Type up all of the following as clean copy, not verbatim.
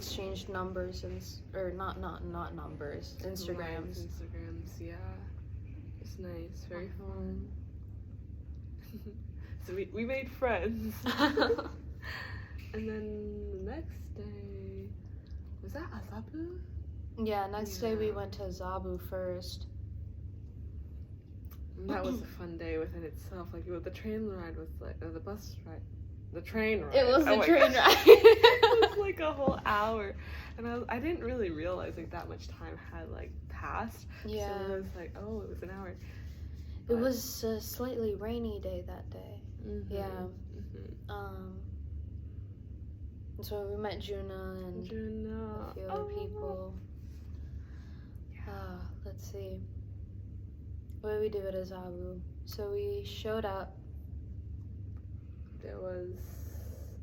exchanged numbers or not numbers, Instagrams. Instagrams, yeah. It's nice, very fun. So we made friends. And then the next day, was that Azabu? Yeah, next day we went to Azabu first. And that was a fun day within itself. Like, the train ride was like, or the bus ride. The train ride. It was the train ride. It was like a whole hour. And I didn't really realize like that much time had like passed. Yeah. So it was like, oh, it was an hour. It was a slightly rainy day that day. Mm-hmm. Yeah. Mm-hmm. So we met Juna and a few other people. Yeah. Let's see. What did we do at Azabu? So we showed up. There was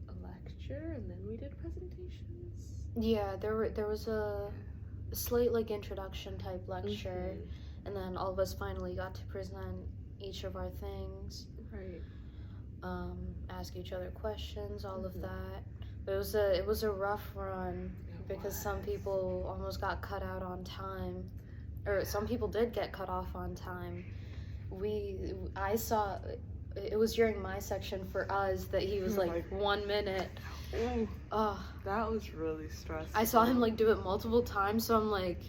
a lecture, and then we did presentations. Yeah, there was a slight like introduction type lecture, and then all of us finally got to present each of our things. Right. Ask each other questions, all of that. But it was a rough run because some people almost got cut out on time, or some people did get cut off on time. I saw. It was during my section for us that he was like 1 minute. Ooh, that was really stressful. I saw him like do it multiple times, so I'm like,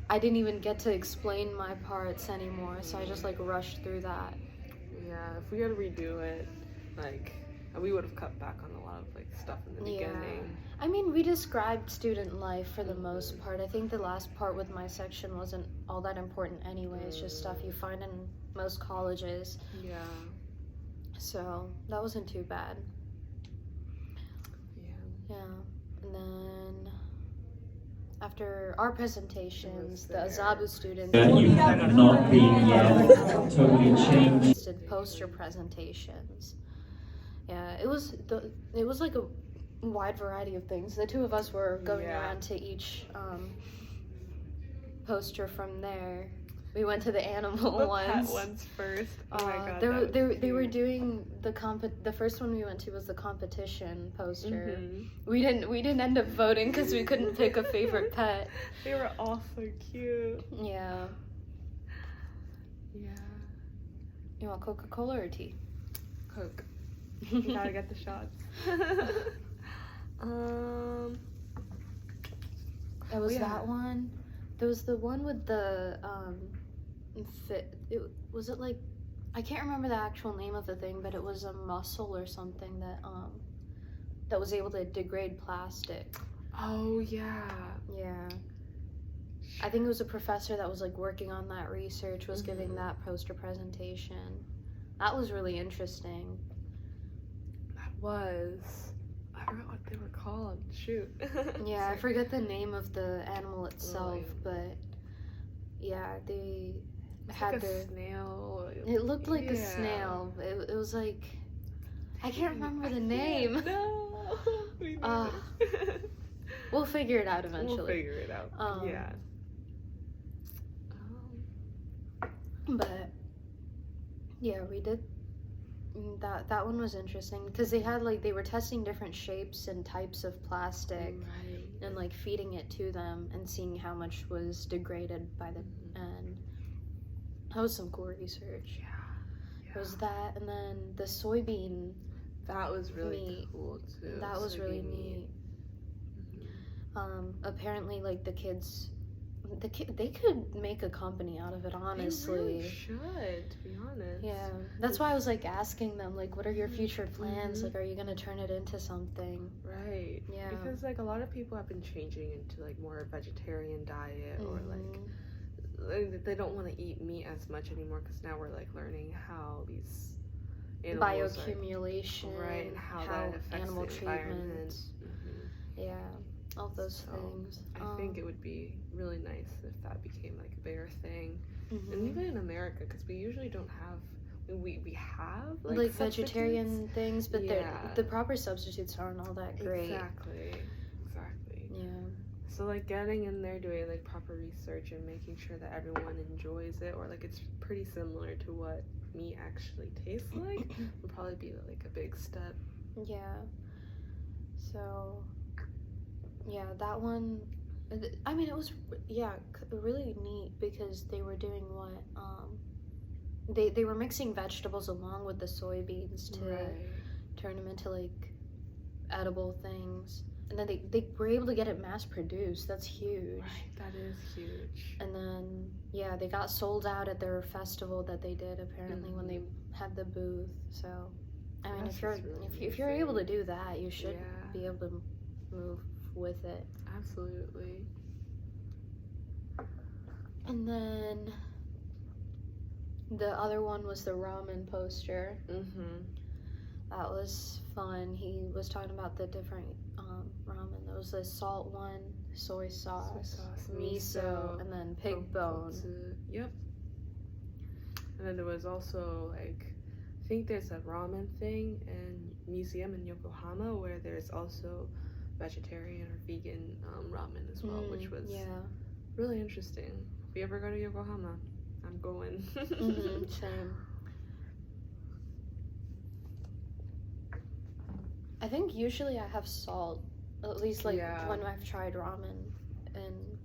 I didn't even get to explain my parts anymore, so I just like rushed through that. Yeah, if we had to redo it, like, we would have cut back on a lot of like stuff in the beginning. I mean, we described student life for the most part. I think the last part with my section wasn't all that important anyway. It's just stuff you find in most colleges. Yeah. So that wasn't too bad. Yeah. And then after our presentations, the Azabu students you have not been yet totally changed. did poster presentations. Yeah, it was like a wide variety of things. The two of us were going around to each poster from there. We went to the animal ones. Pet ones first. Oh my god. They were doing the first one we went to was the competition poster. We didn't end up voting because we couldn't pick a favorite pet. They were all so cute. Yeah. Yeah. You want Coca-Cola or tea? Coke. You gotta get the shots. It was that one. There was the one with the was it like, I can't remember the actual name of the thing, but it was a mussel or something that was able to degrade plastic. Oh yeah. Yeah. I think it was a professor that was like working on that research was giving that poster presentation. That was really interesting. That was. I forgot what they were called. Shoot. Yeah, I forget the name of the animal itself, but yeah, they had like a snail. It looked like a snail. It was like, I can't remember the name. No. We'll figure it out eventually. We'll figure it out. Yeah. But yeah, we did that one was interesting because they were testing different shapes and types of plastic and like feeding it to them and seeing how much was degraded by the end. That was some cool research. Yeah. It was that, and then the soybean. That was really cool too. That was really neat. Apparently, like the kids, they could make a company out of it, honestly. They really should, to be honest. Yeah, that's why I was like asking them, like, what are your future plans? Like, are you gonna turn it into something? Right. Yeah. Because like a lot of people have been changing into like more vegetarian diet or like they don't want to eat meat as much anymore because now we're like learning how these animals bioaccumulation, right, and how that affects animal the treatment. environment. Yeah, all those things. I think it would be really nice if that became like a bigger thing, and even in America, because we usually don't have. We have like vegetarian things, but the proper substitutes aren't all that great. Exactly. Yeah. So like getting in there, doing like proper research and making sure that everyone enjoys it, or like it's pretty similar to what meat actually tastes like, would probably be like a big step. Yeah. So Yeah, that one. I mean, it was really neat because they were doing what they were mixing vegetables along with the soybeans to turn them into like edible things, and then they were able to get it mass produced. That's huge. Right, that is huge. And then they got sold out at their festival that they did apparently when they had the booth. So I mean, if you're able to do that, you should be able to move with it. Absolutely. And then the other one was the ramen poster. That was fun. He was talking about the different ramen. There was the salt one, soy sauce, miso, and then pig bone. Yep. And then there was also like, I think there's a ramen thing and museum in Yokohama where there's also vegetarian or vegan ramen as well, which was really interesting. If you ever go to Yokohama, I'm going. Same. I think usually I have salt, at least like when I've tried ramen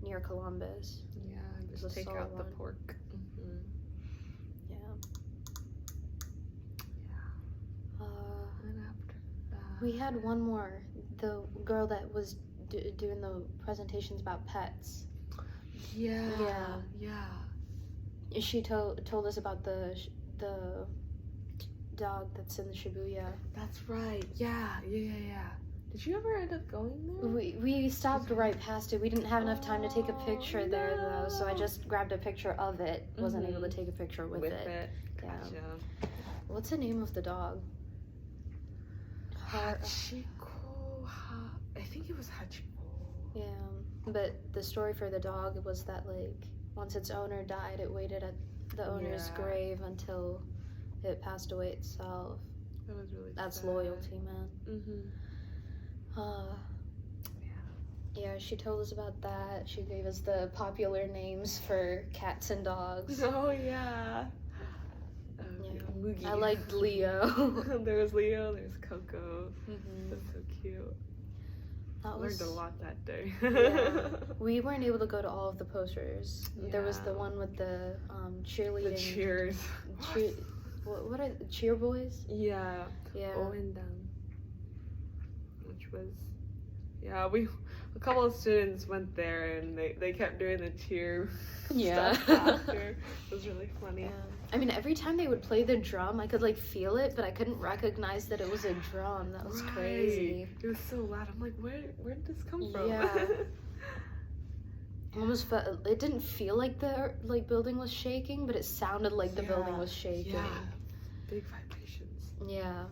near Columbus. Yeah, just take out the pork. And after that, we had one more. The girl that was doing the presentations about pets. Yeah. She told us about the dog that's in the Shibuya. That's right. Yeah. Did you ever end up going there? We stopped right past it. We didn't have enough time to take a picture there though, so I just grabbed a picture of it. Wasn't able to take a picture with it. Gotcha. Yeah. What's the name of the dog? Hachiko. I think it was Hachiko. Yeah, but the story for the dog was that like once its owner died, it waited at the owner's grave until it passed away itself. That was really That's sad. loyalty, man. Yeah, she told us about that. She gave us the popular names for cats and dogs. Oh yeah. Mugi. I liked Leo. There was Leo, there's Coco. That's so cute. Learned a lot that day. We weren't able to go to all of the posters. There was the one with the cheerleading. The cheers. What are cheer boys? Yeah. Oendam. Which was, a couple of students went there and they kept doing the cheer stuff after. It was really funny. Yeah. I mean, every time they would play the drum, I could like feel it, but I couldn't recognize that it was a drum. That was crazy. It was so loud. I'm like, where did this come from? Yeah. Almost it didn't feel like the building was shaking, but it sounded like the building was shaking. Yeah. Big vibrations. Yeah.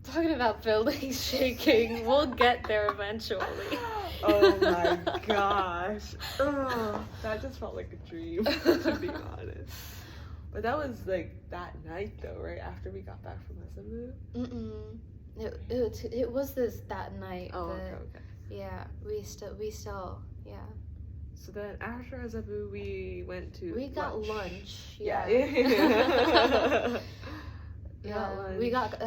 Talking about buildings shaking, we'll get there eventually. Oh my gosh. That just felt like a dream, to be honest. But that was like that night though, right? After we got back from Azabu? It was that night. Oh, okay. Yeah, we still. So then after Azabu, we went to got lunch. Yeah. We got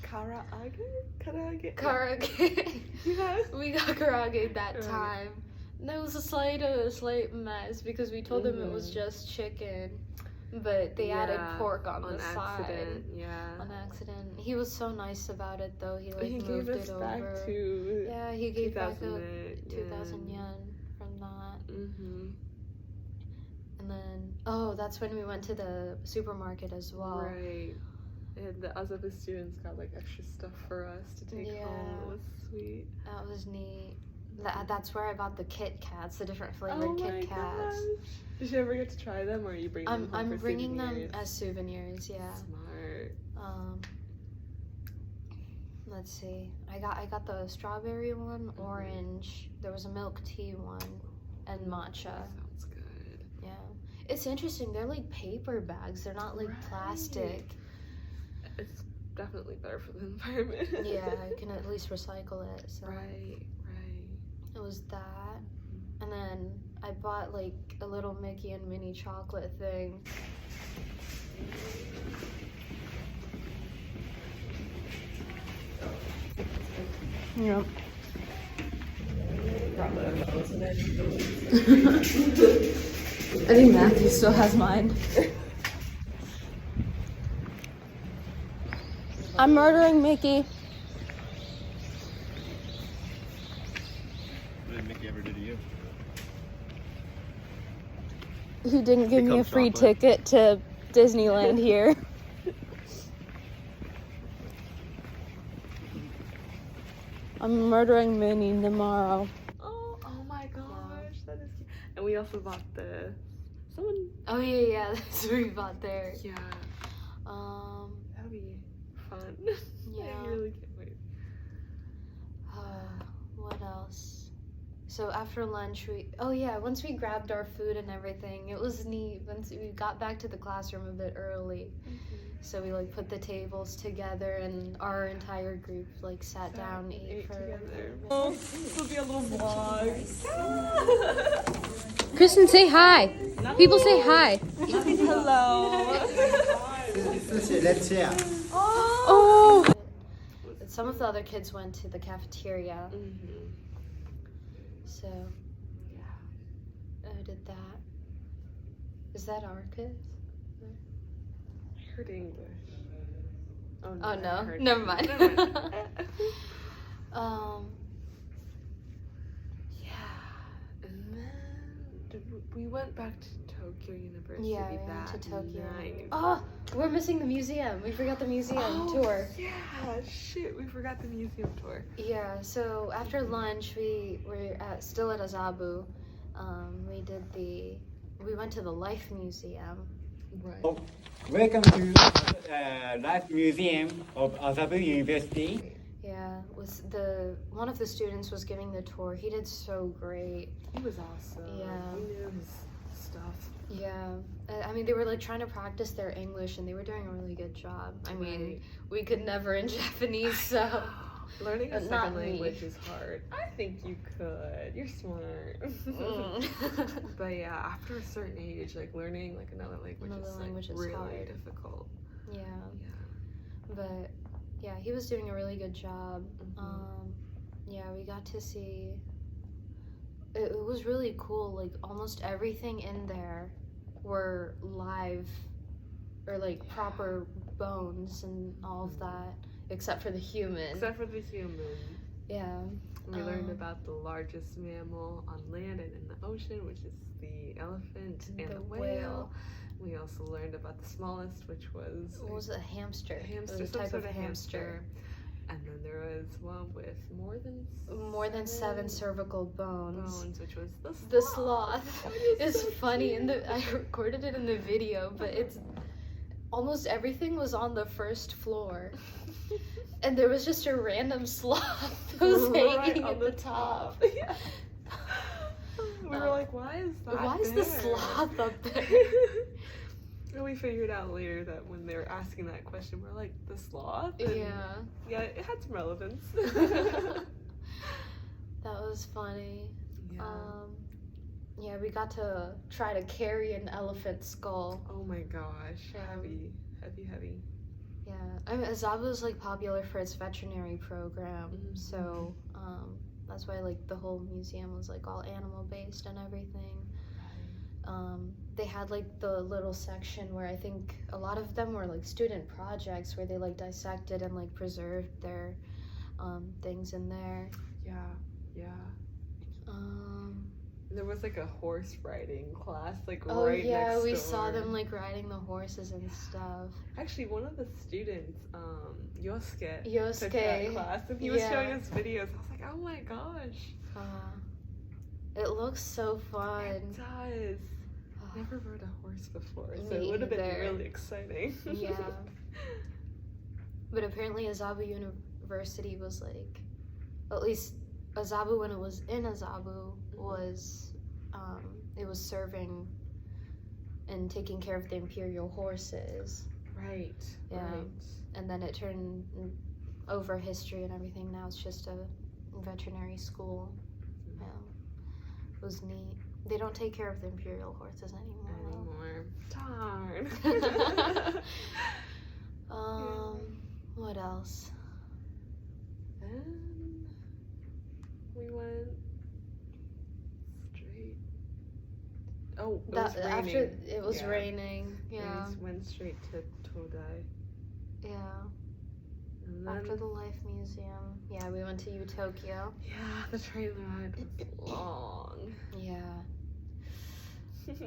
karagage. Karage. Yes. We got karage that time. There was a slight mess because we told them it was just chicken, but they added pork on the accident. side. On accident. He was so nice about it though. He moved gave us it over. Back to he gave back 2,000 yen from that. And then that's when we went to the supermarket as well. Right. And the Azabu students got like extra stuff for us to take home. It was sweet. That was neat. That's where I bought the Kit Kats, the different flavored Kit Kats. Gosh. Did you ever get to try them, or are you bringing them home I'm for bringing souvenirs? them as souvenirs. Yeah. Smart. Let's see. I got the strawberry one, orange. There was a milk tea one, and matcha. Sounds good. Yeah. It's interesting. They're like paper bags. They're not like plastic. It's definitely better for the environment. Yeah, I can at least recycle it. So. Right. It was that, and then I bought like a little Mickey and Minnie chocolate thing. Yep. I think Matthew still has mine. I'm murdering Mickey. What did Mickey ever do to you? He didn't give me a Become free chocolate. ticket to Disneyland here. I'm murdering Minnie tomorrow. Oh my gosh, that is cute. And we also bought the someone. Oh yeah, that's what we bought there. Yeah, that'll be fun. Yeah. I really can't wait. What else? So after lunch, once we grabbed our food and everything, it was neat. Once we got back to the classroom a bit early, so we like put the tables together, and our entire group like sat down, and ate for. together. This will be a little vlog. Kristen, say hi. People say hi. Hello. Let's share. Oh. Some of the other kids went to the cafeteria, so I did that. Is that our kids? I heard English. Oh I no, heard never mind. Never mind. And then we went back to Tokyo University Yeah, we went that to Tokyo. night. Oh, we're missing the museum. We forgot the museum tour. Yeah, shit, we forgot the museum tour. Yeah, so after lunch, we were still at Azabu. We went to the Life Museum. Right. Welcome to Life Museum of Azabu University. Yeah, one of the students was giving the tour. He did so great. He was awesome. Yeah. He knew his stuff. Yeah, I mean, they were like trying to practice their English, and they were doing a really good job. I mean, Right. we could never in Japanese, so. Learning a Not second me. language is hard. I think you could. You're smart. But yeah, after a certain age, like learning like another language Another is language like is really hard. difficult. Yeah, Yeah. but yeah, he was doing a really good job. Mhm. Yeah, we got to see. It was really cool. Like almost everything in there were live, or like proper bones and all of that, except for the human. Except for the human. Yeah. We learned about the largest mammal on land and in the ocean, which is the elephant and the whale. We also learned about the smallest, which was What was it? A hamster? a hamster, It was a some type sort of hamster. And then there was one with More than seven cervical bones. which was The sloth. It's funny. I recorded it in the video, but it's almost everything was on the first floor, and there was just a random sloth that was hanging at the top. Yeah. We were like, why is that? Why is the there? sloth up there? And we figured out later that when they were asking that question, we're like, the sloth? And yeah, it had some relevance. That was funny. Yeah. Yeah, we got to try to carry an elephant skull. Oh my gosh, Yeah. heavy. Yeah, I mean, Azabu is like popular for its veterinary program, so that's why like the whole museum was like all animal based and everything. They had like the little section where I think a lot of them were like student projects where they like dissected and like preserved their things in there. Yeah. There was like a horse riding class, like Oh right yeah, next we door. saw them like riding the horses and stuff. Actually, one of the students, Yosuke, took Yosuke, that class, and he was yeah. showing us videos. I was like, oh my gosh, It looks so fun. it does. I've never rode a horse before, so Me it would have been either. really exciting. Yeah. But apparently Azabu University was like, at least Azabu when it was in Azabu was, it was serving and taking care of the imperial horses. Right. Yeah. Right. And then it turned over history and everything. Now it's just a veterinary school. Yeah. It was neat. They don't take care of the imperial horses anymore. Darn. What else? we went straight. Oh, it That was raining. after it was Yeah. raining. We Yeah. just went straight to Todai. Yeah. And then, After the Life Museum. Yeah, we went to Utopia. yeah, the train ride was long. Yeah.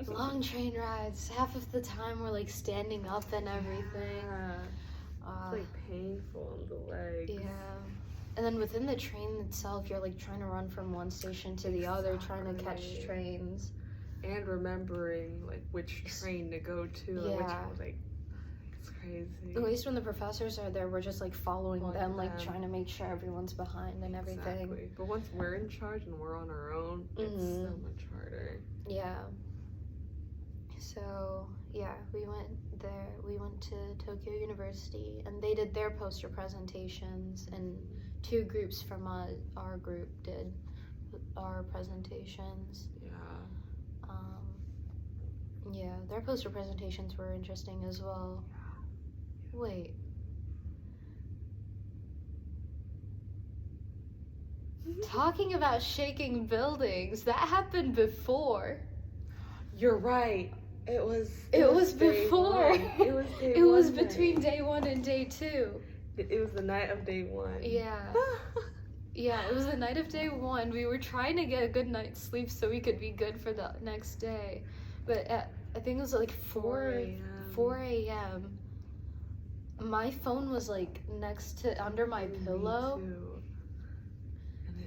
Long train rides. Half of the time we're like standing up and everything. Yeah. Uh, It's like painful in the legs. yeah. And then within the train itself, you're like trying to run from one station to the other, trying to catch Exactly. trains. And remembering like which train to go to and which Yeah. like it's crazy. At least when the professors are there, we're just like following Following them, like them. trying to make sure everyone's behind and everything. Exactly. But once we're in charge and we're on our own, it's so Mhm. much harder. Yeah. So, yeah, we went there. We went to Tokyo University, and they did their poster presentations, and 2 groups from our group did our presentations. Yeah. Yeah, their poster presentations were interesting as well. Wait. Talking about shaking buildings, that happened before. You're right. It was day before. one. It was day It was one night. between day 1 and day 2. It was the night of day 1. Yeah. Yeah, it was the night of day 1. We were trying to get a good night's sleep so we could be good for the next day. But I think it was like 4 a.m. My phone was like under my pillow, Me too.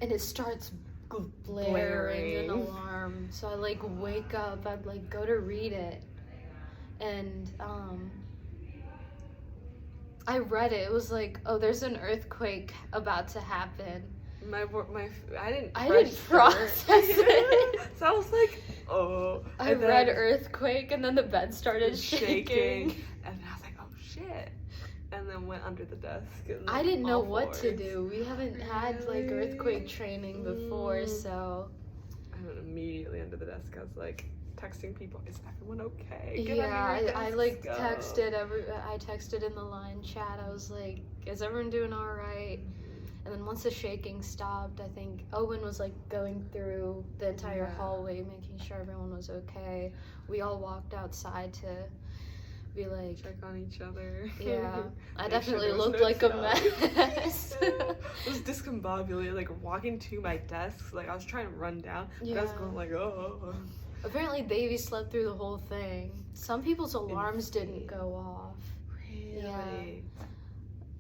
and it starts blaring an alarm. So I like wake up, I'd like go to read it, and I read it. It was like, oh, there's an earthquake about to happen. I didn't process it. So I was like, oh. I And then read earthquake, and then the bed started shaking. And I was like, oh shit. And then went under the desk. And I didn't know all what to fours. do. We haven't had like Really? earthquake training before, Mm. so I went immediately under the desk. I was like texting people, is everyone okay? Get yeah, under your I desks, like go." I texted in the line chat. I was like, is everyone doing all right? And then once the shaking stopped, I think Owen was like going through the entire Yeah. hallway, making sure everyone was okay. We all walked outside to be like, Check on each other. yeah, I Make definitely sure there was looked no like a stuff. mess. I was discombobulated, like walking to my desk. Like I was trying to run down, but I was Yeah. going like, oh. Apparently, Davey slept through the whole thing. Some people's alarms didn't Insane. go off, Really?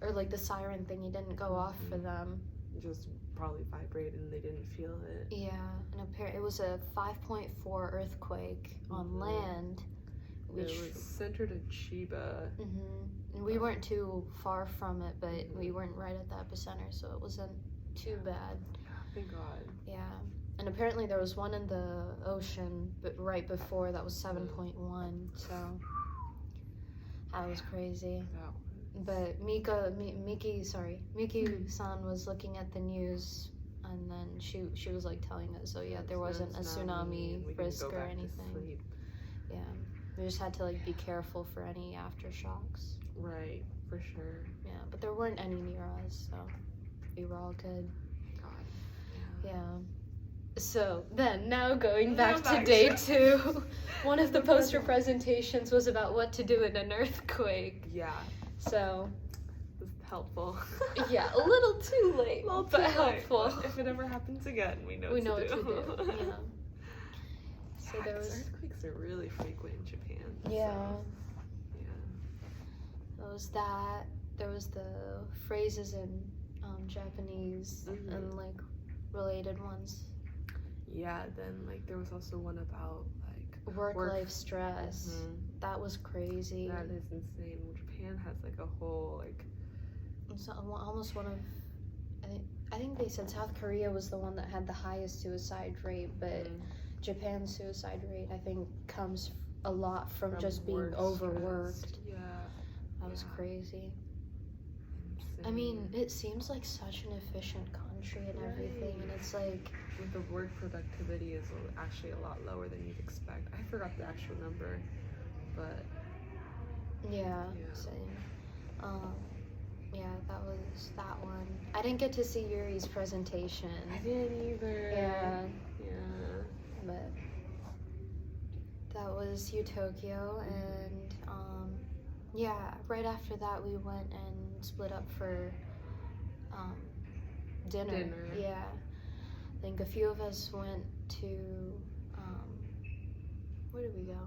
or like the siren thingy didn't go off for them. Just probably vibrated and they didn't feel it. Yeah, and it was a 5.4 earthquake on Mhm. land, which It was centered in Chiba. and we weren't too far from it, but Mhm. we weren't right at the epicenter, so it wasn't too bad. Thank God. Yeah, and apparently there was one in the ocean, but right before that was 7.1, so that was crazy. That But Miki-san was looking at the news, and then she was like telling us, so yeah, there wasn't a tsunami and we can risk go or back to anything. sleep. Yeah, we just had to like be careful for any aftershocks. Right, for sure. Yeah, but there weren't any near us, so we were all good. God. Yeah. So then, now going Now back to back day to- 2, one of the poster presentations was about what to do in an earthquake. Yeah, So it was helpful. yeah, a little too late, Well, but too late, helpful. but if it ever happens again, we know We what know to what to do. Yeah. So Yeah, there 'cause was earthquakes are really frequent in Japan. yeah, So, yeah. there was that. There was the phrases in Japanese Mhm. and like related ones. Yeah, then like there was also one about like Work-life stress. Mhm. That was crazy. That is insane. Japan has like a whole like It's almost one of. I think they said South Korea was the one that had the highest suicide rate, but Japan's suicide rate I think comes a lot from just being work overworked. stress. Yeah. That was Yeah. crazy. I insane. mean, it seems like such an efficient country and everything, and it's like, the work productivity is actually a lot lower than you'd expect. I forgot the actual number, but yeah, Yeah. same. Yeah, that was that one. I didn't get to see Yuri's presentation. I didn't either. Yeah, Yeah. but that was Utokyo, and yeah, right after that we went and split up for dinner. Yeah, I think a few of us went to where did we go?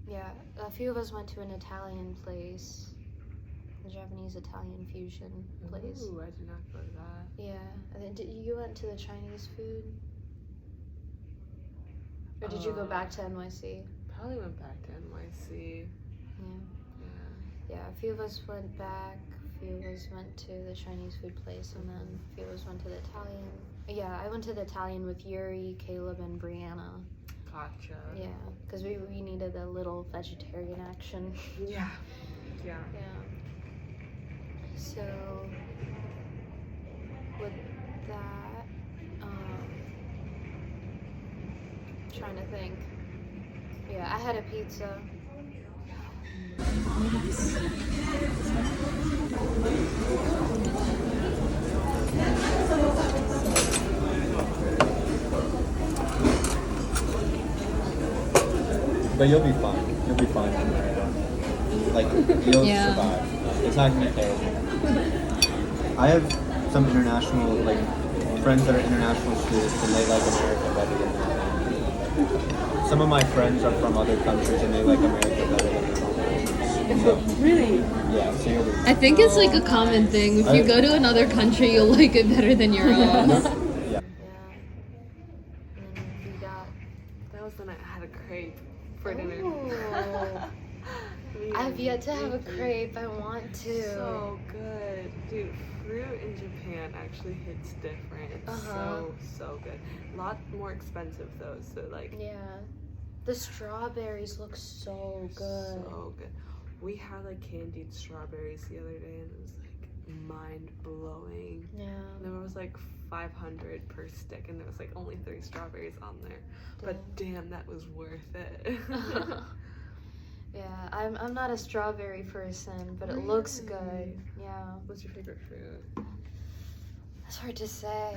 Yeah, a few of us went to an Italian place, a Japanese Italian fusion place. Ooh, I did not go to that. Yeah, and then you went to the Chinese food, or did you go back to NYC? Probably went back to NYC. Yeah, a few of us went back. A few of us went to the Chinese food place, and then a few of us went to the Italian. Yeah, I went to the Italian with Yuri, Caleb, and Brianna. Gotcha. Yeah, because we needed a little vegetarian action. Yeah. Yeah. Yeah. So with that, trying to think. Yeah, I had a pizza. But you'll be fine. You'll be fine in America. Like, you'll survive. It's not gonna be terrible. I have some international, like, friends that are international students, and they like America better than their family. Some of my friends are from other countries, and they like America better than their family. So, Really? yeah, so you'll be I think it's like a common thing. If you go to another country, you'll like it better than your own. Yeah. Yeah. And we got. That was when I had a crepe for dinner. Ooh. I've yet to have a crepe. I want to. So good. Dude, fruit in Japan actually hits different. It's so good. A lot more expensive though, so like Yeah. The strawberries look so good. so good. We had like candied strawberries the other day and it was like mind blowing. Yeah. And there was like 500 per stick and there was like only 3 strawberries on there. But damn, that was worth it. Yeah, I'm not a strawberry person, but it looks good. Yeah. What's your favorite fruit? That's hard to say.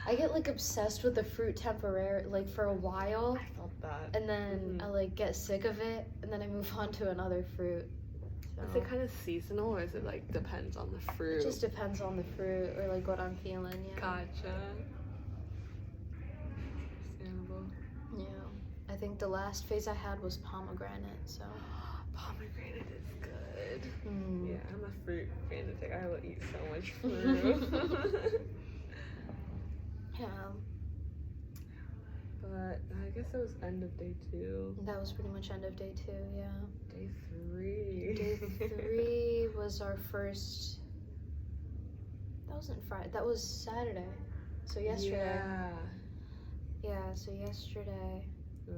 I get like obsessed with the fruit temporarily, like for a while, I felt that. and then I like get sick of it, and then I move on to another fruit. So Is it kind of seasonal or is it like depends on the fruit? it just depends on the fruit or like what I'm feeling. Yeah. Gotcha. Understandable. Yeah. I think the last phase I had was pomegranate. So. Pomegranate is good. Mm. Yeah, I'm a fruit fanatic. I will eat so much fruit. Yeah. But I guess that was end of day 2. That was pretty much end of day 2. Yeah. Day 3. Day 3 was our first. That wasn't Friday. That was Saturday. So yesterday. Yeah. So yesterday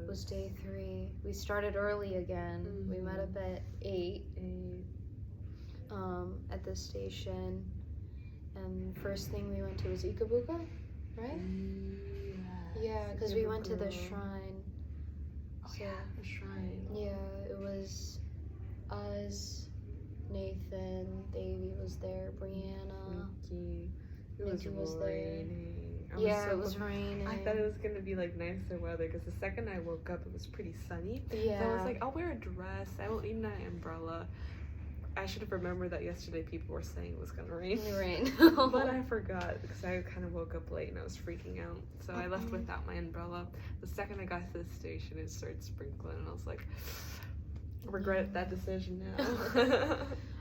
was day 3. We started early again. We met up at 8. At the station, and first thing we went to was Ikabuka, right? Yeah, because we went to the shrine. Oh yeah, the shrine. Yeah, it was us, Nathan, Davey was there, Brianna. Nikki. It Nikki was there. raining. Yeah, it was raining. I thought it was gonna be like nicer weather because the second I woke up, it was pretty sunny. Yeah. So I was like, I'll wear a dress. I won't need my umbrella. I should have remembered that yesterday people were saying it was gonna rain. Rain. But I forgot because I kind of woke up late and I was freaking out. So I left without my umbrella. The second I got to the station, it started sprinkling and I was like, regret that decision now.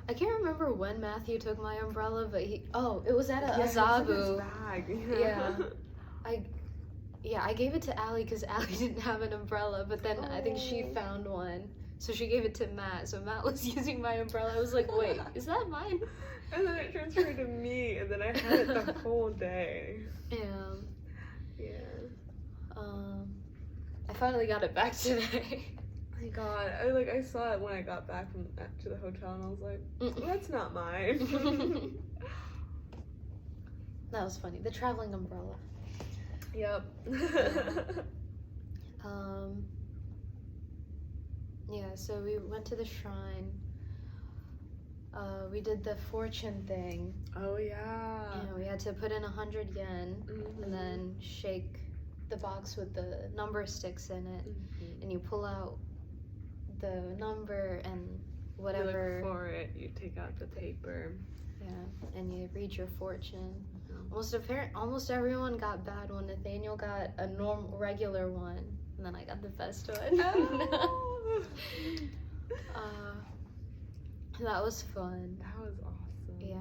I can't remember when Matthew took my umbrella, but it was at a Yeah, it's Azabu. in his bag. Yeah. I gave it to Allie because Allie didn't have an umbrella, but then I think she found one. So she gave it to Matt. So Matt was using my umbrella. I was like, wait, is that mine? And then it transferred to me, and then I had it the whole day. Yeah. Yeah. I finally got it back today. My God, I saw it when I got back to the hotel, and I was like, that's not mine. That was funny. The traveling umbrella. Yep. Yeah, so we went to the shrine. We did the fortune thing. Oh yeah. We had to put in 100 yen Mhm. and then shake the box with the number sticks in it, Mhm. and you pull out the number and You whatever. look for it. You take out the paper. Yeah, and you read your fortune. Mhm. Almost everyone got bad one. Nathaniel got a regular one, and then I got the best one. Oh. That was fun. That was awesome. Yeah,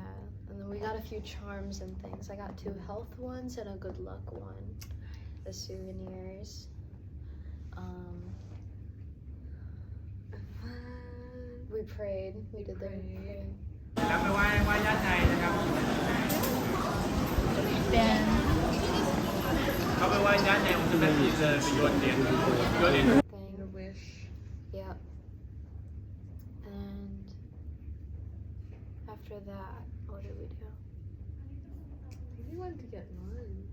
and then we got a few charms and things. I got 2 health ones and a good luck one. The souvenirs. We prayed. We did the prayer. ครับไปไหว้ด้านในนะครับ เข้าไปไหว้ด้านในมันจะเป็นสีเลยไปโยนเหรียญ Thing. Your wish. Yep. And after that, what did we do? We wanted to get lunch.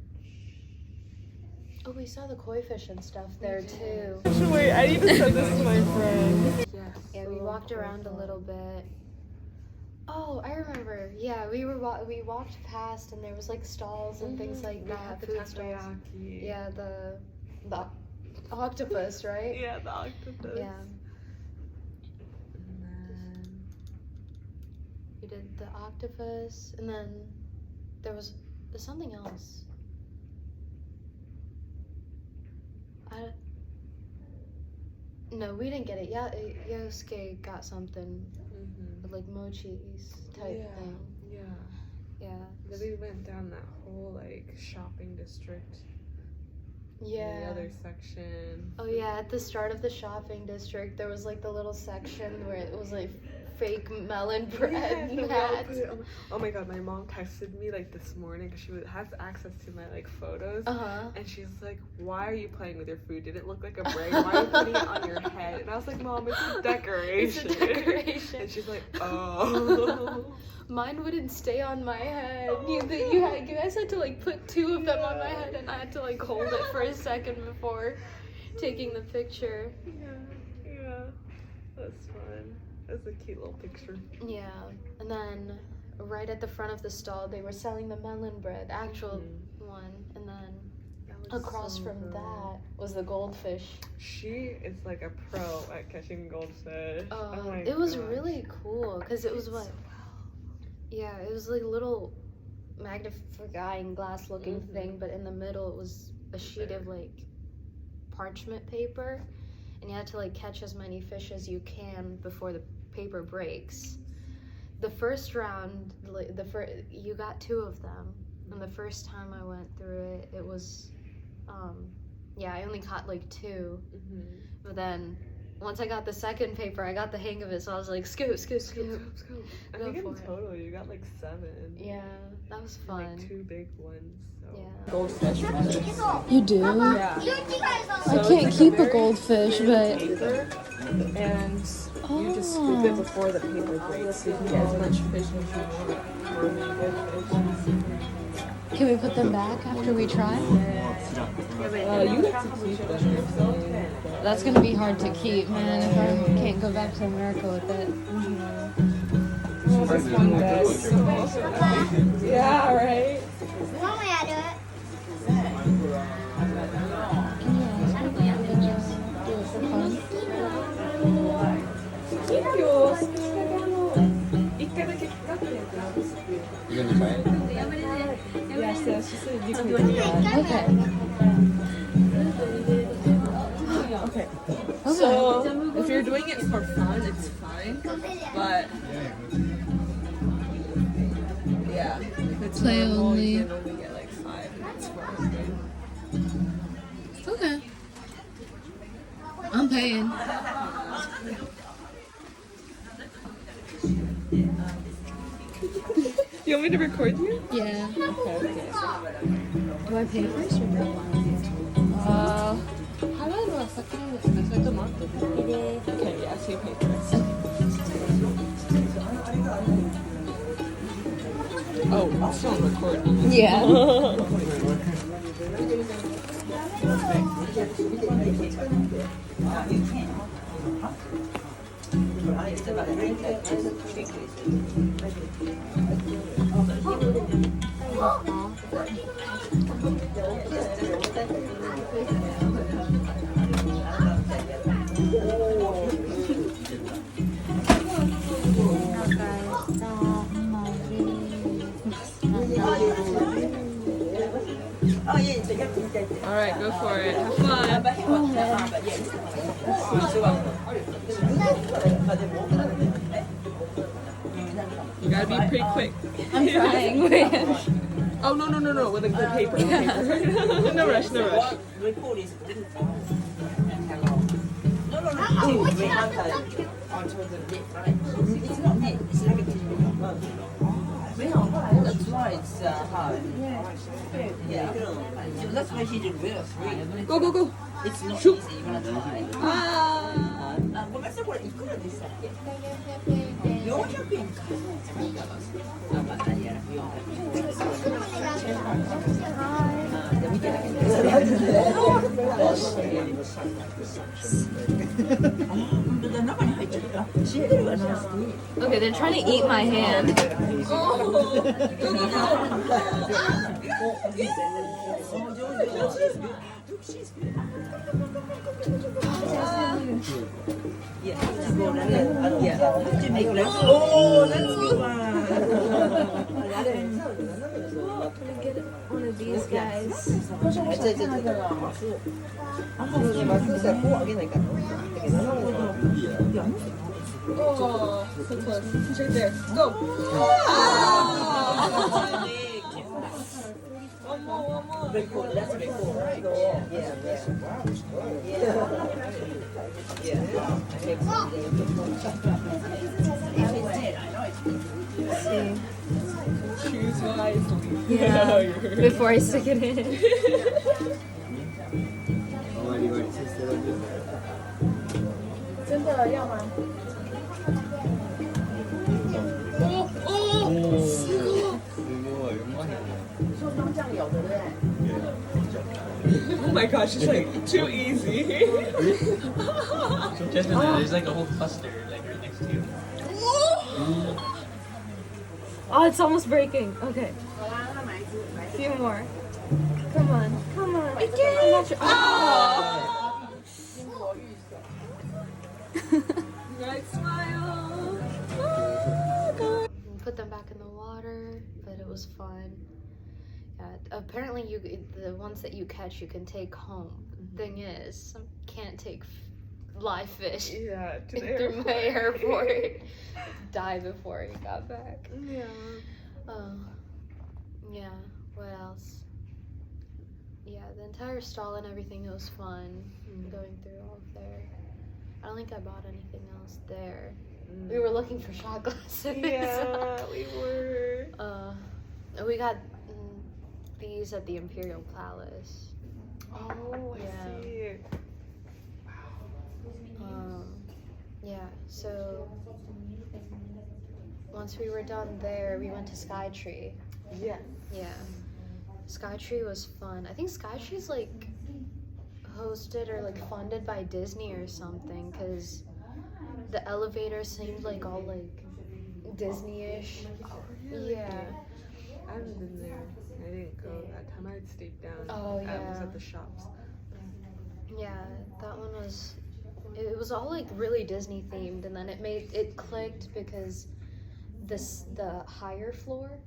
Oh, we saw the koi fish and stuff there too. Wait, I need to send this to my friend. Yes. Yeah, we walked around a little bit. Oh, I remember. Yeah, we walked past and there was like stalls and things like We that. had the Food stalls. takoyaki. Yeah, the octopus, right? Yeah, the octopus. Yeah. And then We did the octopus, and then there's something else. No, we didn't get it. Yeah, Yosuke got something like mochi's type Yeah. thing. Yeah. Yeah. Then we went down that whole like shopping district. In the Yeah. other section. Oh yeah, at the start of the shopping district, there was like the little section where it was like fake melon bread Yes, and we all hats. put it on- Oh my god, my mom texted me like this morning because she has access to my like photos. Uh-huh. And she's like, "Why are you playing with your food? Did it look like a braid? Why are you putting it on your head?" And I was like, "Mom, it's a decoration." It's a decoration. And she's like, "Oh." Mine wouldn't stay on my head. You guys had to like put 2 of them on my head, and I had to like hold it for a second before taking the picture. Yeah. That's fun. That's a cute little picture. Yeah, and then right at the front of the stall, they were selling the melon bread, actual one, and then That looks across so from good. that was the goldfish. She is like a pro at catching goldfish. Oh my It was gosh. really cool because it was what? Yeah, it was like a little magnifying glass looking thing, but in the middle it was a sheet of like parchment paper, and you had to like catch as many fish as you can before the paper breaks. The first round, you got 2 of them, and the first time I went through it, it was, yeah, I only caught like 2, but then once I got the second paper, I got the hang of it, so I was like, scoop. I Go think in for it. total you got like 7. Yeah, that was And, fun. like 2 big ones. So. Yeah. Goldfish. You do? Yeah. I can't keep a goldfish, but Paper, and you just scoop it before the paper breaks, so you can get as much fish as you want. Really good fish. can we put them back after we try? You have to keep them. That's gonna be hard to keep, man, if I can't go back to America with it. This one does. Yeah, right? Can you ask me if I can just do it for fun? You gonna try it? Yes, yes, she said you can do that. Okay. Okay. Okay. So, if you're doing it for fun, it's fine. But, yeah, if it's Play normal, only. you can only get like 5. It's fine. Okay. I'm paying. You want me to record you? Yeah. Okay. Do I pay first or no? 払うのは先なんですか？それとも後で？Okay, yeah, so you pay first. Oh, I'm still recording. Yeah. All right, go for it. Have fun. You gotta be pretty quick. I'm trying. Wait. Oh no! With the paper. No rush. That's why it's hard. Yeah. So that's why she did real free. Go. It's not Shoot. easy, you're gonna try. ごめんなさい、これいくらでしたっけ ?400 円か。またやら400円。じゃあ見てだけで。本当だ、中に入っちゃった。死んでるわな。 Okay, they're trying to eat my hand. Yeah, to make less. Oh, that's good one. One of these guys. Oh, so close. He's right there. Go. One more. Very cool. That's very cool. Choose wisely. Yeah. Before I stick it in. Oh my gosh, it's like too easy. So just there's like a whole cluster like right next to you. Oh, it's almost breaking. Okay. A few more. Come on. I can't. Oh. Nice smile. Put them back in the water, but it was fun. Apparently, the ones that you catch, you can take home. Thing is, some can't take live fish Yeah, to the through my airport. Die before he got back. Yeah. Yeah. What else? Yeah, the entire stall and everything, it was fun going through all of there. I don't think I bought anything else there. We were looking for shot glasses. Yeah, we were. We got these at the Imperial Palace. Oh, I see. Yeah, so once we were done there, we went to Skytree. Yeah. Yeah. Skytree was fun. I think Skytree's like hosted or like funded by Disney or something, because the elevator seemed like all like Disney-ish. Oh, really? Yeah. I haven't been there. I didn't go that time. I had stayed down. Oh, I was yeah. at the shops. Yeah, that one was. It was all like really Disney themed, and then it clicked because the higher floor,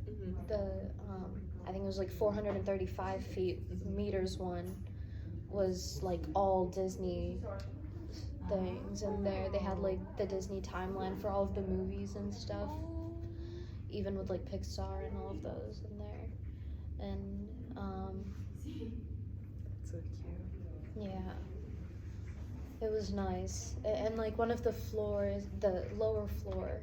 I think it was like 435 meters one, was like all Disney things, and there they had like the Disney timeline for all of the movies and stuff, even with like Pixar and all of those in there, and So cute. yeah. It was nice. And like one of the floors, the lower floor,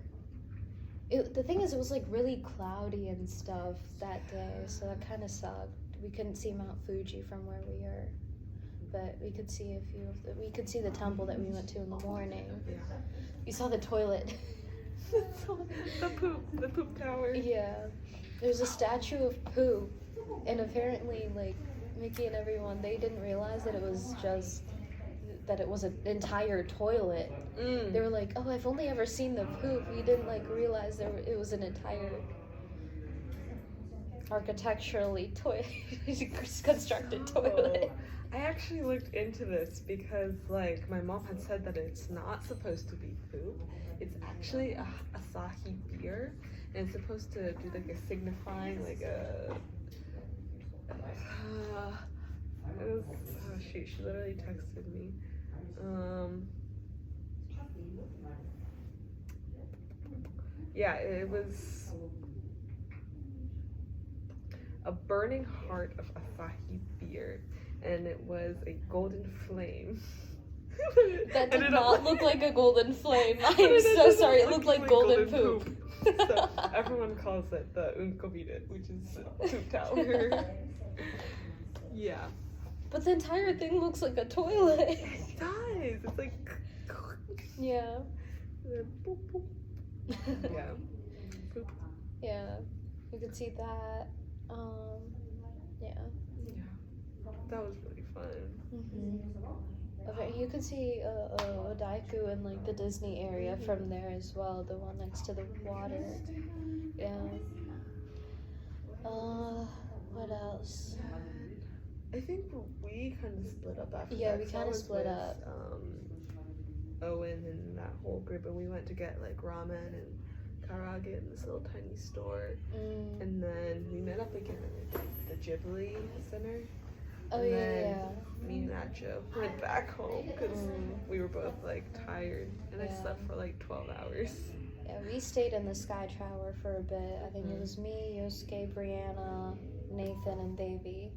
the thing is, it was like really cloudy and stuff that day, so that kind of sucked. We couldn't see Mount Fuji from where we are, but we could see we could see the temple that we went to in the morning. We saw the toilet. The poop tower. Yeah. There's a statue of poop, and apparently like Mickey and everyone, they didn't realize that it was an entire toilet They were like, "Oh, I've only ever seen the poop. We didn't like realize it was an entire architecturally constructed toilet." I actually looked into this because, like, my mom had said that it's not supposed to be poop. It's actually a Asahi beer, and it's supposed to do like a signifying, like a. It was, oh shoot! She literally texted me. Yeah, it was a burning heart of Asahi beer, and it was a golden flame. That And did it not look like a golden flame. I And am it so doesn't sorry. It look looked like golden poop. So everyone calls it the Unkobide, which is poop tower. Yeah. But the entire thing looks like a toilet. It does. It's like. Yeah. Boop, boop. Yeah. Poop. Yeah. You could see that. Yeah. Yeah. That was really fun. Okay, you could see Odaiku in like the Disney area from there as well, the one next to the water. Yeah. What else? I think we kind of split up after Yeah, that. we 'cause kinda I was split with, up. Owen and that whole group, and we went to get like ramen and karage in this little tiny store, and then we met up again at the Ghibli Center. Oh and yeah, then yeah. me and Nacho went back home because we were both like tired, and I Yeah. slept for like 12 hours. Yeah, we stayed in the Sky Tower for a bit. I think it was me, Yosuke, Brianna, Nathan, and Davey.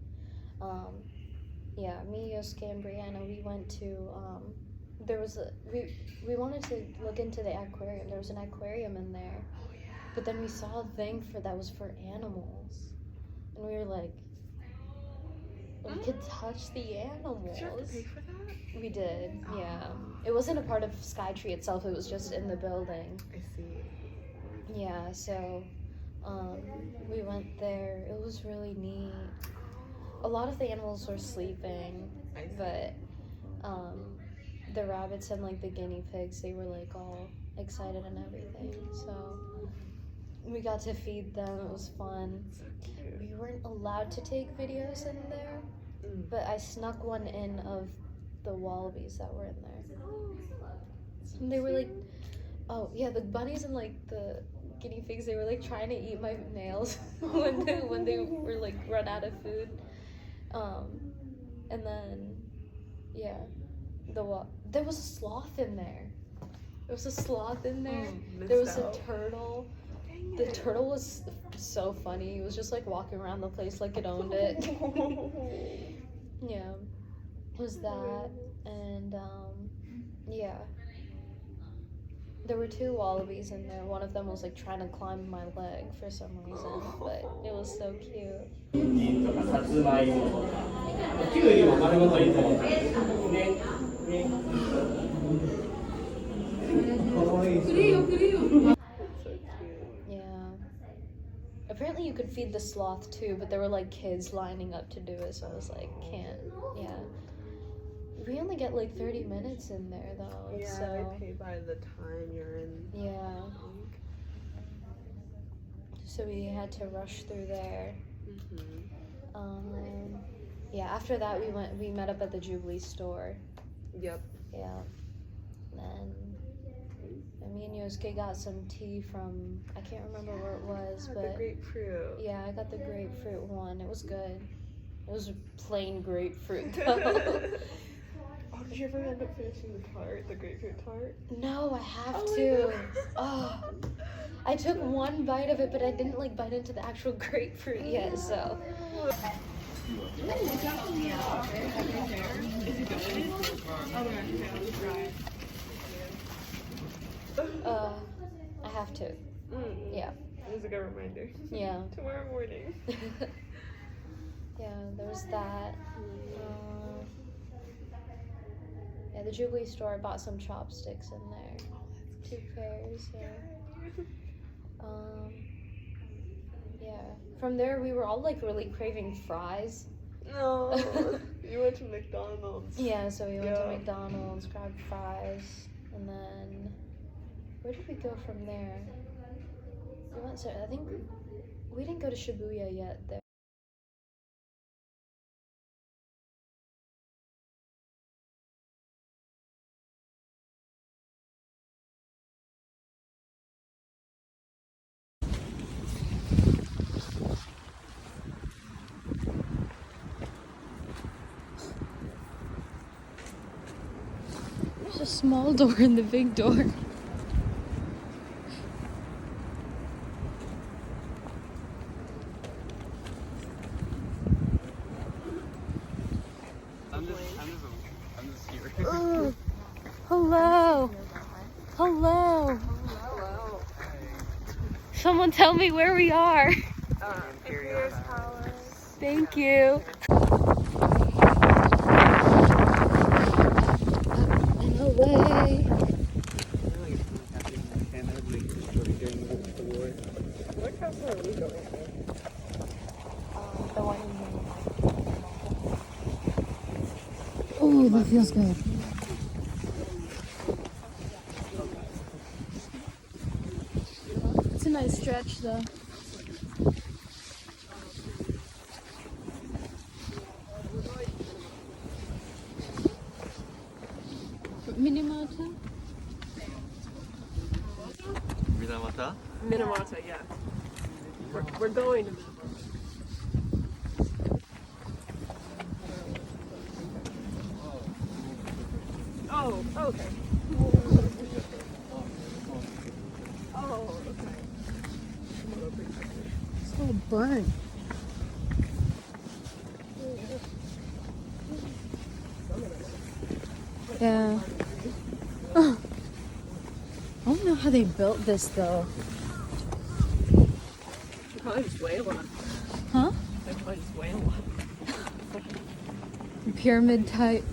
Yeah, me, Yosuke, and Brianna, we went to, there was we wanted to look into the aquarium. There was an aquarium in there. Oh yeah. But then we saw a thing that was for animals. And we were like, we could touch the animals. Did you have to pay for that? We did, yeah. It wasn't a part of Skytree itself, it was just in the building. I see. Yeah, so we went there. It was really neat. A lot of the animals were sleeping, but the rabbits and like the guinea pigs, they were like all excited and everything. So we got to feed them. It was fun. We weren't allowed to take videos in there, but I snuck one in of the wallabies that were in there. And they were like, oh yeah, the bunnies and like the guinea pigs, they were like trying to eat my nails when they were like run out of food. And then yeah, there was a sloth in there. There was a sloth in there. There was a turtle. The turtle was so funny. It was just like walking around the place like it owned it. Yeah, it was that, and yeah. There were 2 wallabies in there. One of them was like trying to climb my leg for some reason, but it was so cute. Yeah. Apparently you could feed the sloth too, but there were like kids lining up to do it, so I was like, can't. Yeah. We only get like 30 minutes in there though. Yeah, so they pay by the time you're in. yeah. So we had to rush through there. Yeah, after that we met up at the Jubilee store. Yep. Yeah. Then me and Yosuke got some tea from, I can't remember where it was, but the grapefruit. yeah, I got the grapefruit one. It was good. It was plain grapefruit though. Oh, did you ever end up finishing the tart, the grapefruit tart? No, I have Oh my to. God. Oh, I took one bite of it, but I didn't like bite into the actual grapefruit yet, so. I have to. Yeah. It was a good reminder. Yeah. Tomorrow morning. Yeah, there was that. Yeah, the Jubilee store, I bought some chopsticks in there. 2 pairs, yeah. Yeah. From there, we were all like really craving fries. No. You went to McDonald's. Yeah, so we went to McDonald's, grabbed fries. And then where did we go from there? We went to, I think we didn't go to Shibuya yet there. There's a small door and the big door. I'm just here. Oh, hello. Hello. Someone tell me where we are. Imperial Palace. Thank you. And away. What castle are we going to? The one in Oh, that feels good. It's a nice stretch though. Minamata? Minamata? Minamata, yeah. We're going to Minamata. Oh, okay. Oh, okay. It's all burnt. Yeah. Oh. I don't know how they built this though. Probably just weigh a lot. Huh? They probably just weigh a lot. Pyramid type.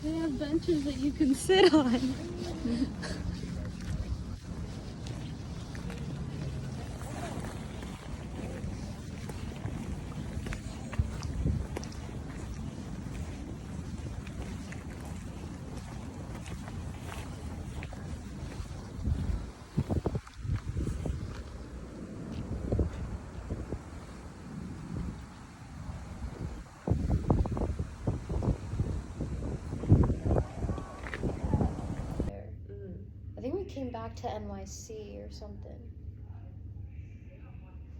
They have benches that you can sit on. I think we came back to NYC or something.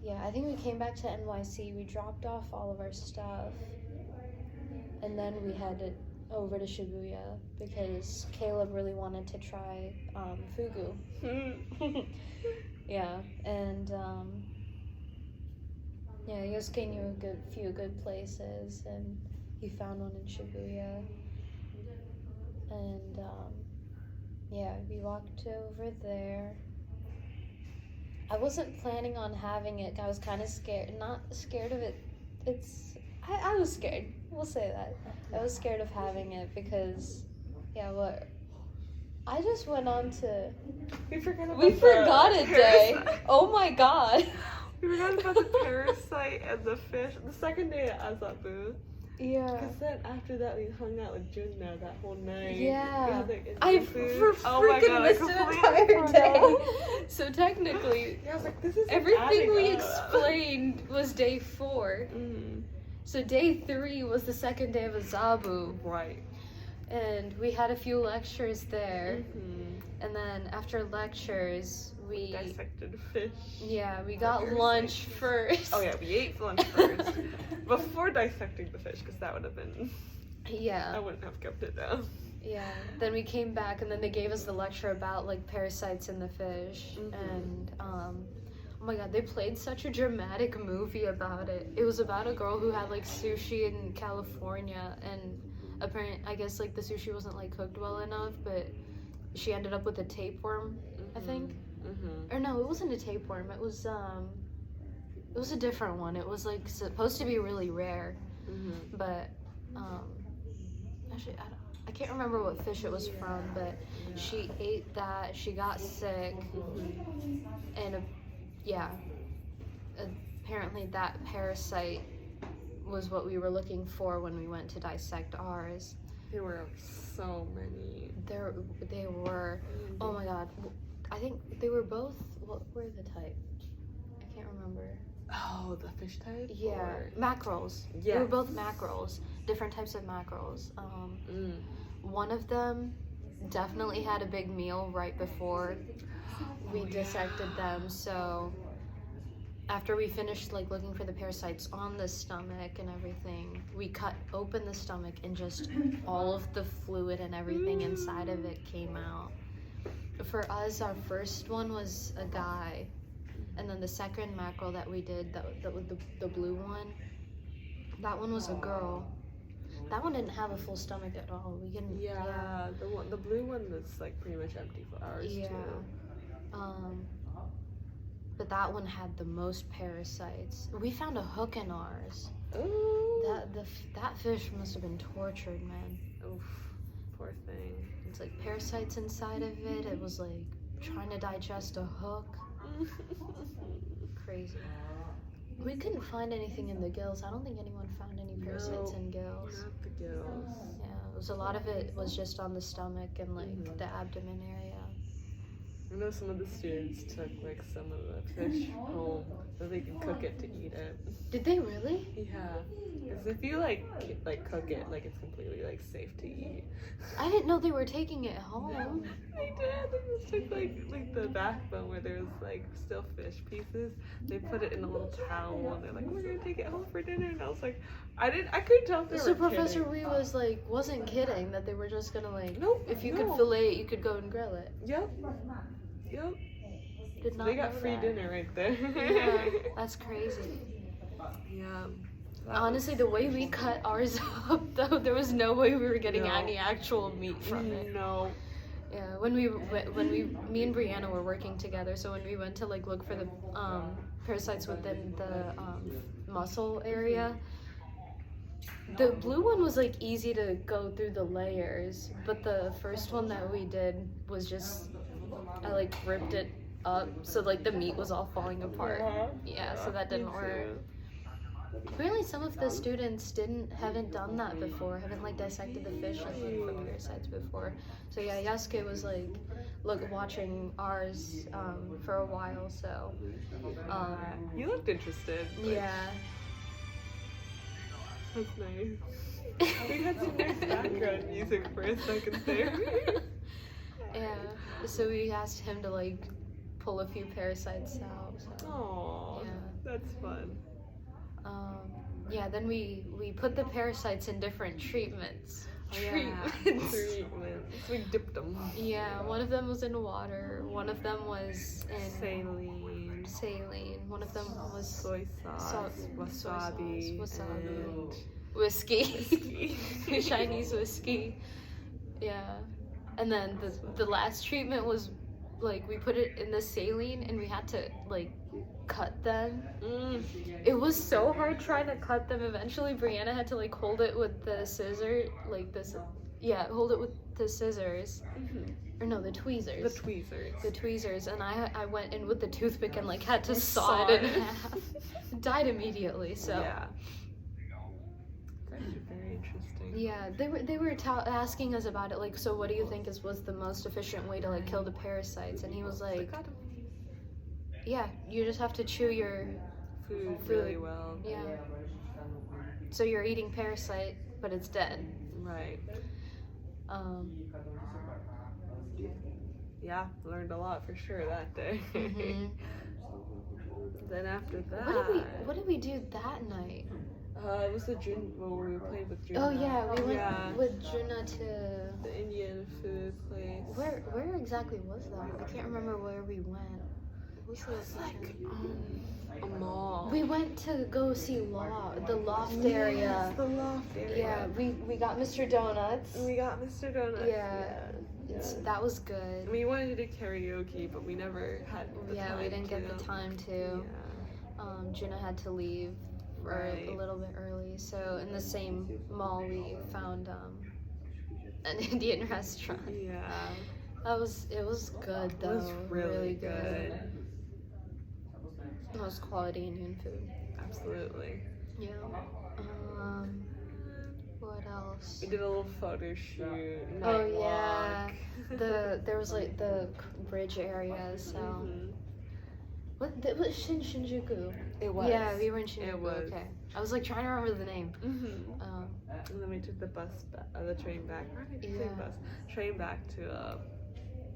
Yeah, I think we came back to NYC. We dropped off all of our stuff. And then we headed over to Shibuya because Caleb really wanted to try fugu. Yeah, and yeah, Yosuke knew a few good places, and he found one in Shibuya. And yeah, we walked over there. I wasn't planning on having it. I was kind of scared. Not scared of it. I was scared. We'll say that. I was scared of having it because, yeah, what? I just went on to. We forgot it, Day. Oh my god. We forgot about the parasite and the fish. The second day at Azabu. Yeah. Because then after that we hung out with Junna that whole night. Yeah. We had, like, I food. freaking missed an entire day. So technically, Yeah, I was like, this is everything we adding up. explained was day 4. Mm. So day 3 was the second day of Azabu. Right. And we had a few lectures there. Mm-hmm. And then after lectures, we Dissected fish. yeah, we got lunch first. Oh yeah, we ate lunch first before dissecting the fish, because that would have been. I Yeah. wouldn't have kept it down. Yeah. Then we came back and then they gave us the lecture about like parasites in the fish. Mhm. And oh my god, they played such a dramatic movie about it. It was about a girl who had like sushi in California, and apparently I guess like the sushi wasn't like cooked well enough, but she ended up with a tapeworm, I think. Mm-hmm. Or no, it wasn't a tapeworm. It was a different one. It was like supposed to be really rare, Mm-hmm. but actually I don't. I can't remember what fish it was from, but she ate that. She got sick, and apparently that parasite was what we were looking for when we went to dissect ours. There were so many. They were. Oh my god! I think they were both. What were the type? I can't remember. Oh, the fish type? Yeah, Or- mackerels. Yeah. They were both mackerels, different types of mackerels. One of them definitely had a big meal right before we dissected them. So after we finished like looking for the parasites on the stomach and everything, we cut open the stomach and just all of the fluid and everything inside of it came out. For us, our first one was a guy. And then the second mackerel that we did, that was the blue one, that one was a girl. That one didn't have a full stomach at all. We can the blue one was like pretty much empty for ours too. But that one had the most parasites. We found a hook in ours. Ooh. That fish must have been tortured, man. Oof, poor thing. It's like parasites inside of it. It was like trying to digest a hook. Crazy. We couldn't find anything in the gills. I don't think anyone found any parasites in gills. Not the gills. Yeah, it was a lot of it was just on the stomach and like the abdomen area. I know some of the students took like some of the fish home so they can cook it to eat it. Did they really? Yeah, because if you like cook it, like it's completely like safe to eat. I didn't know they were taking it home. They did. They just took like the backbone where there's like still fish pieces. They put it in a little towel and they're like, we're gonna take it home for dinner. And I was like, I couldn't tell if they So were Professor kidding. Wee was like, wasn't kidding that they were just gonna like, Nope, if you no. could fillet it, you could go and grill it. Yep. Did not They got know free that. dinner right there. Yeah, that's crazy. Yeah. That Honestly, the way we cut ours up, though, there was no way we were getting No. any actual meat from it. No. Yeah, me and Brianna were working together, so when we went to like look for the parasites within the muscle area, the blue one was like easy to go through the layers, but the first one that we did was just, I like ripped it up, so like the meat was all falling apart. Yeah, so that didn't work. Apparently some of the students haven't done that before, haven't like dissected the fish and looked for parasites before. So yeah, Yasuke was like watching ours for a while, so You looked interested. Like, yeah. That's nice. We had some nice background music for a second there. Yeah. So we asked him to like pull a few parasites out. So. Aww. Yeah. That's fun. Yeah, then we put the parasites in different treatments. Treatments. We dipped them. Yeah, one of them was in water. One of them was in Saline. One of them was Soy sauce. Wasabi. wasabi. Whiskey. Chinese whiskey. Yeah. And then the last treatment was like we put it in the saline and we had to like cut them. It was so hard trying to cut them. Eventually Brianna had to like hold it with the scissor, like this. Yeah, hold it with the scissors. Or no, the tweezers. The tweezers, and I went in with the toothpick and like had to saw it in half. Died immediately. So Yeah. That's very interesting. yeah, they were asking us about it. Like, so what do you think was the most efficient way to like kill the parasites? And he was like, yeah, you just have to chew your Food really well. yeah. So you're eating parasite, but it's dead. Right. Yeah, learned a lot for sure that day. Mhm. Then after that, What did we do that night? it was the where we played with Juna. Oh yeah, we went Yeah. with Juna to The Indian food place. where exactly was that? I can't remember where we went. It was like a mall. We went to go see the loft area. The loft area. Yeah, we got Mr. Donuts. We got Mr. Donuts. Yeah, that was good. We wanted to do karaoke, but we never had the time. We didn't get the time to. Yeah. Juna had to leave Right. a little bit early, so in the same mall we found an Indian restaurant. Yeah. It was good It though. was really good. Most quality Indian food. Absolutely. Yeah. What else? We did a little photo shoot. Oh night yeah. walk. There was like the bridge area. So Mhm. what? That was Shinjuku. It was. Yeah, we were in Shinjuku. It was. Okay. I was like trying to remember the name. Mhm. Um, And then we took the the train back. Or I didn't say Yeah. bus. Train back to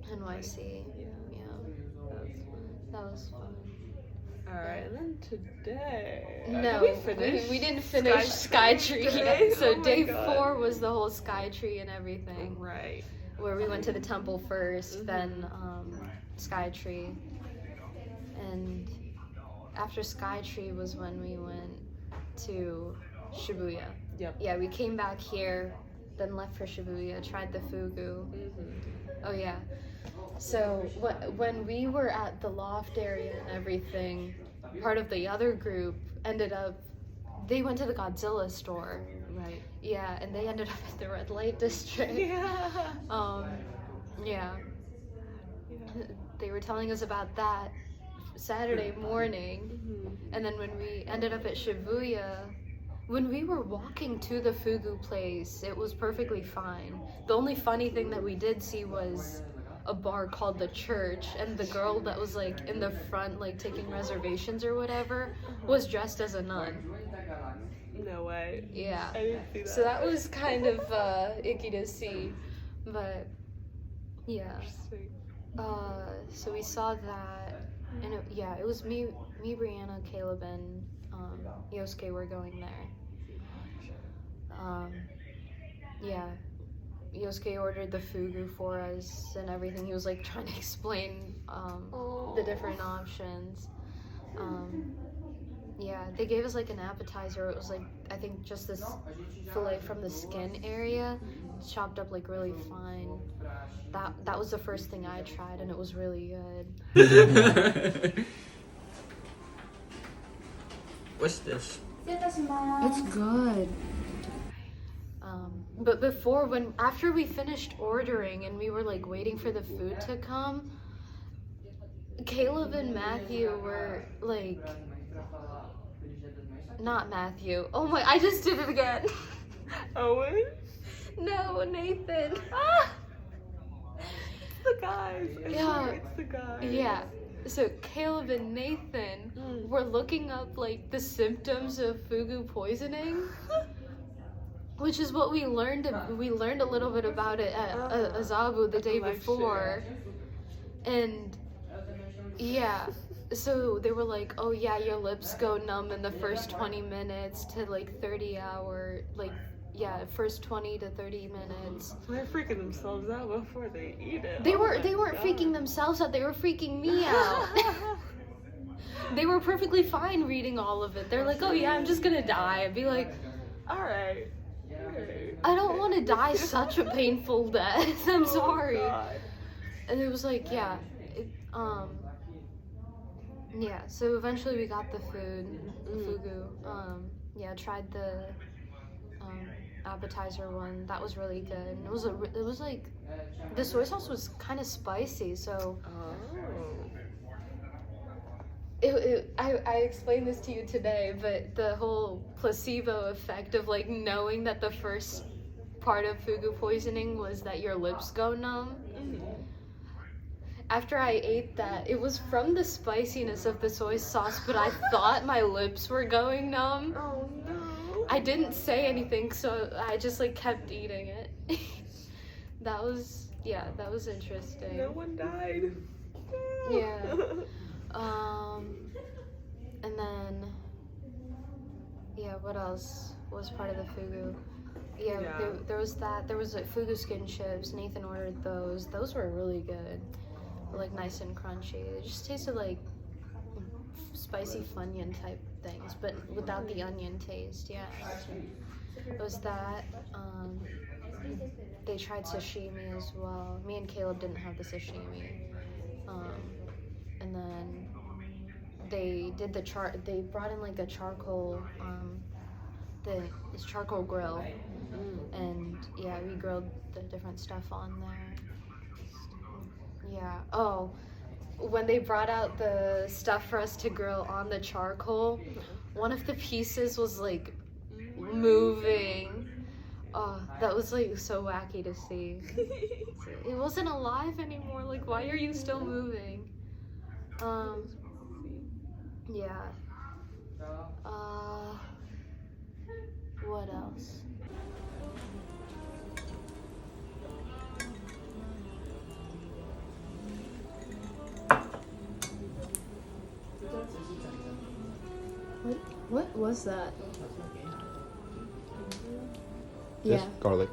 NYC. yeah. Yeah, That was fun. that was fun. All right, and then today. No, did we finish. we didn't finish Skytree Skytree yet. today? So Oh my day God. 4 was the whole Skytree and everything, Right. where we went to the temple first, Mhm. then Skytree, and after Skytree was when we went to Shibuya. Yep. Yeah, we came back here, then left for Shibuya, tried the fugu. Mhm. Oh yeah. So when we were at the loft area and everything, part of the other group ended up, they went to the Godzilla store. Right. Yeah, and they ended up at the red light district. Yeah. Yeah. Yeah. They were telling us about that Saturday morning, Mhm. and then when we ended up at Shibuya, when we were walking to the fugu place, it was perfectly fine. The only funny thing that we did see was a bar called The Church, and the girl that was like in the front, like taking reservations or whatever, was dressed as a nun. No way. Yeah. I didn't see that. So that was kind of icky to see, but yeah. Interesting. So we saw that, and it was me, Brianna, Caleb, and Yosuke were going there. Yeah. Yosuke ordered the fugu for us and everything. He was like trying to explain the different options. Yeah, they gave us like an appetizer. It was like, I think just this fillet from the skin area, chopped up like really fine. That was the first thing I tried, and it was really good. What's this? It's good. But after we finished ordering and we were like waiting for the food to come, Caleb and Matthew were like, not Matthew. Oh my, I just did it again. Owen? No, Nathan. It's the guys. I Yeah. swear it's the guys. Yeah. So Caleb and Nathan were looking up like the symptoms of fugu poisoning, which is what we learned. We learned a little bit about it at Azabu the day before, and yeah. So they were like, "Oh yeah, your lips go numb in the first 20 minutes to like 30 hour, like yeah, first 20 to 30 minutes." They're freaking themselves out before they eat it. They Oh weren't my freaking God. themselves out. They were freaking me out. They were perfectly fine reading all of it. They're like, "Oh yeah, I'm just gonna die." I'd be like, Alright. I don't want to die such a painful death. I'm sorry. God. And it was like, yeah, yeah. So eventually we got the food, the fugu. Yeah, tried the appetizer one. That was really good. It was like the soy sauce was kind of spicy, so. Oh. I explained this to you today, but the whole placebo effect of like knowing that the first part of fugu poisoning was that your lips go numb. After I ate that, it was from the spiciness of the soy sauce, but I thought my lips were going numb. Oh no. I didn't say anything, so I just like kept eating it. That was interesting. No one died. Yeah. And then, yeah, what else was part of the fugu? Yeah, Yeah. there was that. There was like fugu skin chips. Nathan ordered those. Those were really good. Like nice and crunchy. It just tasted like spicy Funyun type things, but without the onion taste. Yeah. It was that. They tried sashimi as well. Me and Caleb didn't have the sashimi. And then they did they brought in like a charcoal, this charcoal grill, and yeah, we grilled the different stuff on there. Yeah. Oh, when they brought out the stuff for us to grill on the charcoal, one of the pieces was like moving. Oh, that was like so wacky to see. It wasn't alive anymore. Like, why are you still moving? Yeah. What else? What was that? This garlic.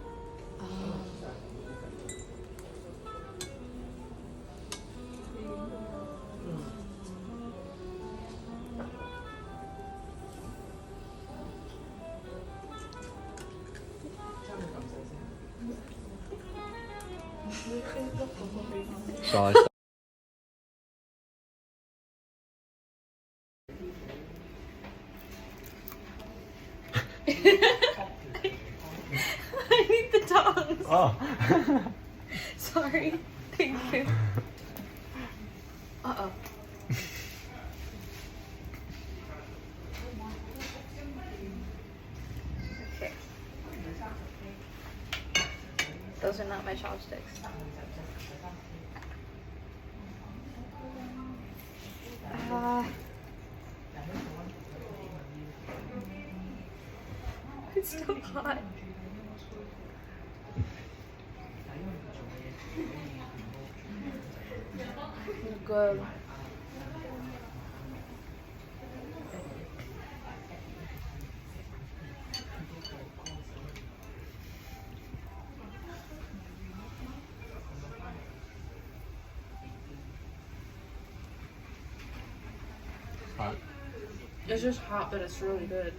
Sauce. I need the tongs. Oh. Sorry. Thank you. Uh-oh. Okay. Those are not my chopsticks. It's still hot. Good. Hot. It's just hot, but it's really good.